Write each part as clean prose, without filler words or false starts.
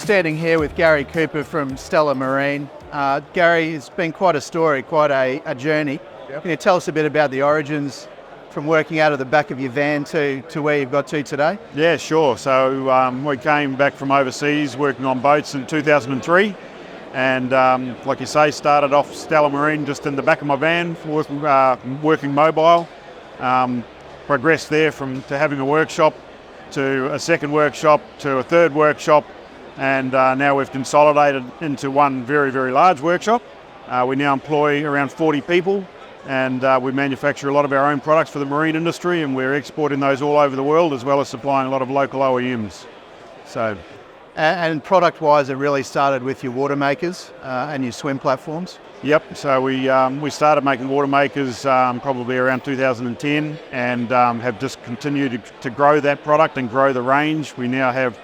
standing here with Gary Cooper from Stella Marine. Gary, it's been quite a story, quite a journey. Yep. Can you tell us a bit about the origins from working out of the back of your van to where you've got to today? Yeah, sure. So we came back from overseas working on boats in 2003 and like you say, started off Stella Marine just in the back of my van, working mobile. Progressed there to having a workshop to a second workshop to a third workshop, and now we've consolidated into one very, very large workshop. We now employ around 40 people, and we manufacture a lot of our own products for the marine industry, and we're exporting those all over the world, as well as supplying a lot of local OEMs. And product-wise, it really started with your water makers and your swim platforms? Yep, so we started making water makers probably around 2010, and have just continued to grow that product and grow the range. We now have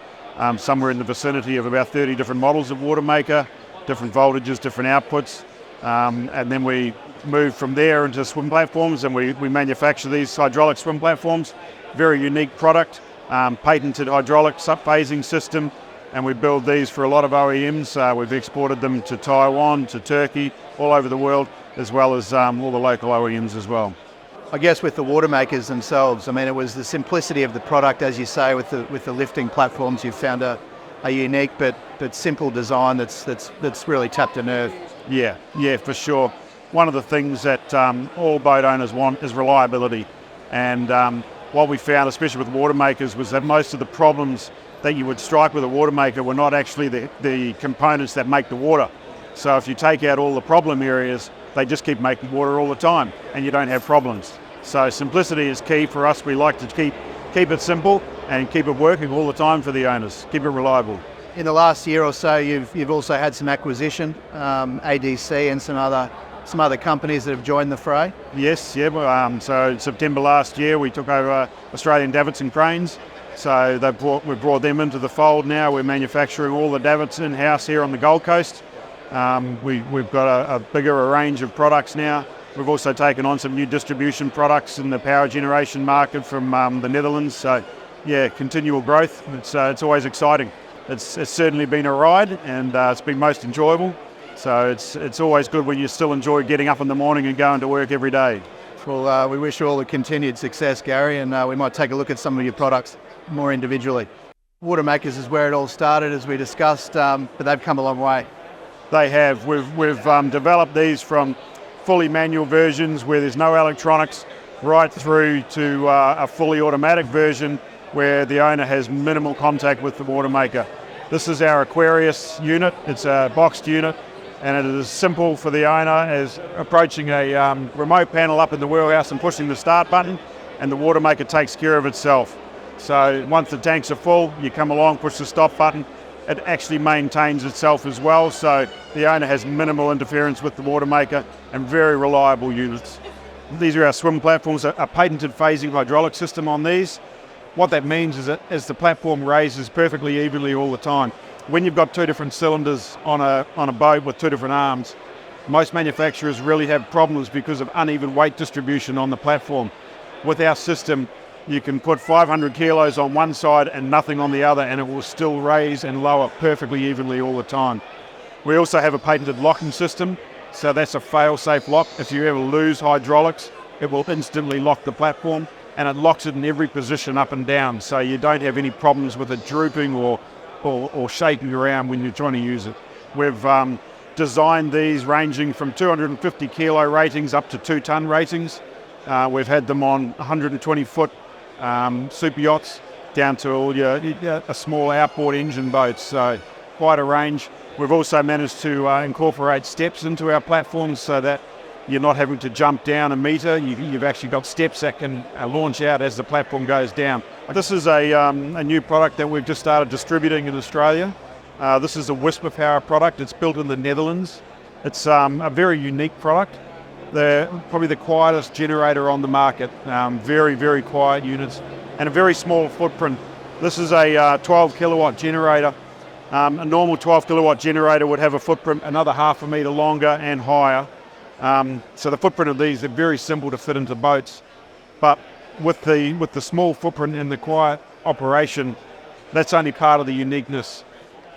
somewhere in the vicinity of about 30 different models of water maker, different voltages, different outputs, and then we moved from there into swim platforms, and we manufacture these hydraulic swim platforms. Very unique product, patented hydraulic sub-phasing system, and we build these for a lot of OEMs. We've exported them to Taiwan, to Turkey, all over the world, as well as all the local OEMs as well. I guess with the water makers themselves, I mean, it was the simplicity of the product, as you say, with the lifting platforms. You've found a unique but simple design that's really tapped a nerve. Yeah, for sure. One of the things that all boat owners want is reliability, and what we found, especially with water makers, was that most of the problems that you would strike with a water maker were not actually the components that make the water. So if you take out all the problem areas, they just keep making water all the time, and you don't have problems. So simplicity is key for us. We like to keep it simple and keep it working all the time for the owners, keep it reliable. In the last year or so, you've also had some acquisition, ADC and some other companies that have joined the fray. Yes, yeah. So in September last year, we took over Australian davits and cranes. So we've brought them into the fold now. We're manufacturing all the davits in-house here on the Gold Coast. We've got a bigger range of products now. We've also taken on some new distribution products in the power generation market from the Netherlands. So yeah, continual growth. It's always exciting. It's certainly been a ride, and it's been most enjoyable. So it's always good when you still enjoy getting up in the morning and going to work every day. Well, we wish you all the continued success, Gary, and we might take a look at some of your products more individually. Water makers is where it all started, as we discussed, but they've come a long way. They have. We've developed these from fully manual versions where there's no electronics, right through to a fully automatic version where the owner has minimal contact with the water maker. This is our Aquarius unit. It's a boxed unit, and it is simple for the owner as approaching a remote panel up in the wheelhouse and pushing the start button, and the water maker takes care of itself. So once the tanks are full, you come along, push the stop button. It actually maintains itself as well, so the owner has minimal interference with the water maker, and very reliable units. These are our swim platforms, a patented phasing hydraulic system on these. What that means is that as the platform raises perfectly evenly all the time, when you've got two different cylinders on a boat with two different arms, most manufacturers really have problems because of uneven weight distribution on the platform. With our system, you can put 500 kilos on one side and nothing on the other, and it will still raise and lower perfectly evenly all the time. We also have a patented locking system, so that's a fail-safe lock. If you ever lose hydraulics, it will instantly lock the platform, and it locks it in every position up and down, so you don't have any problems with it drooping or shaking around when you're trying to use it. We've designed these ranging from 250 kilo ratings up to 2 ton ratings. We've had them on 120-foot super yachts down to all a small outboard engine boats, so quite a range. We've also managed to incorporate steps into our platforms so that you're not having to jump down a metre. You've actually got steps that can launch out as the platform goes down. This is a new product that we've just started distributing in Australia. This is a Whisper Power product. It's built in the Netherlands. It's a very unique product. They're probably the quietest generator on the market. Very, very quiet units and a very small footprint. This is a 12 kilowatt generator. A normal 12 kilowatt generator would have a footprint another half a metre longer and higher. So the footprint of these are very simple to fit into boats. But with the small footprint and the quiet operation, that's only part of the uniqueness.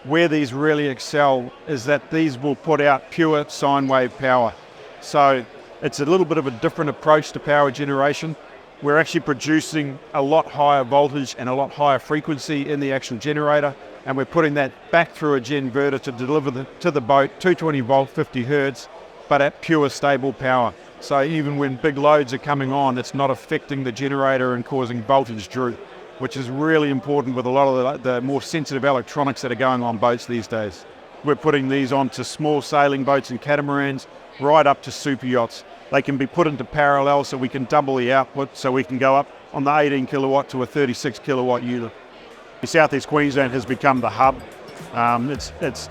where these really excel is that these will put out pure sine wave power. So it's a little bit of a different approach to power generation. We're actually producing a lot higher voltage and a lot higher frequency in the actual generator, and we're putting that back through a genverter to deliver to the boat 220 volt, 50 hertz, but at pure stable power. So even when big loads are coming on, it's not affecting the generator and causing voltage droop, which is really important with a lot of the more sensitive electronics that are going on boats these days. We're putting these onto small sailing boats and catamarans, right up to super yachts. They can be put into parallel so we can double the output, so we can go up on the 18 kilowatt to a 36 kilowatt unit. South East Queensland has become the hub. It's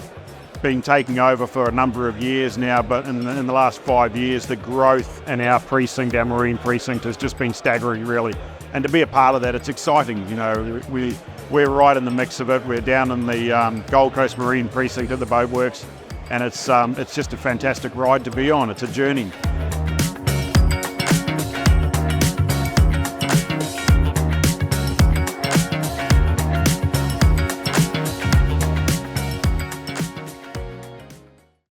been taking over for a number of years now, but in the last 5 years, the growth in our precinct, our marine precinct, has just been staggering, really. And to be a part of that, it's exciting. You know, we're right in the mix of it. We're down in the Gold Coast Marine Precinct at the Boatworks, and it's just a fantastic ride to be on. It's a journey.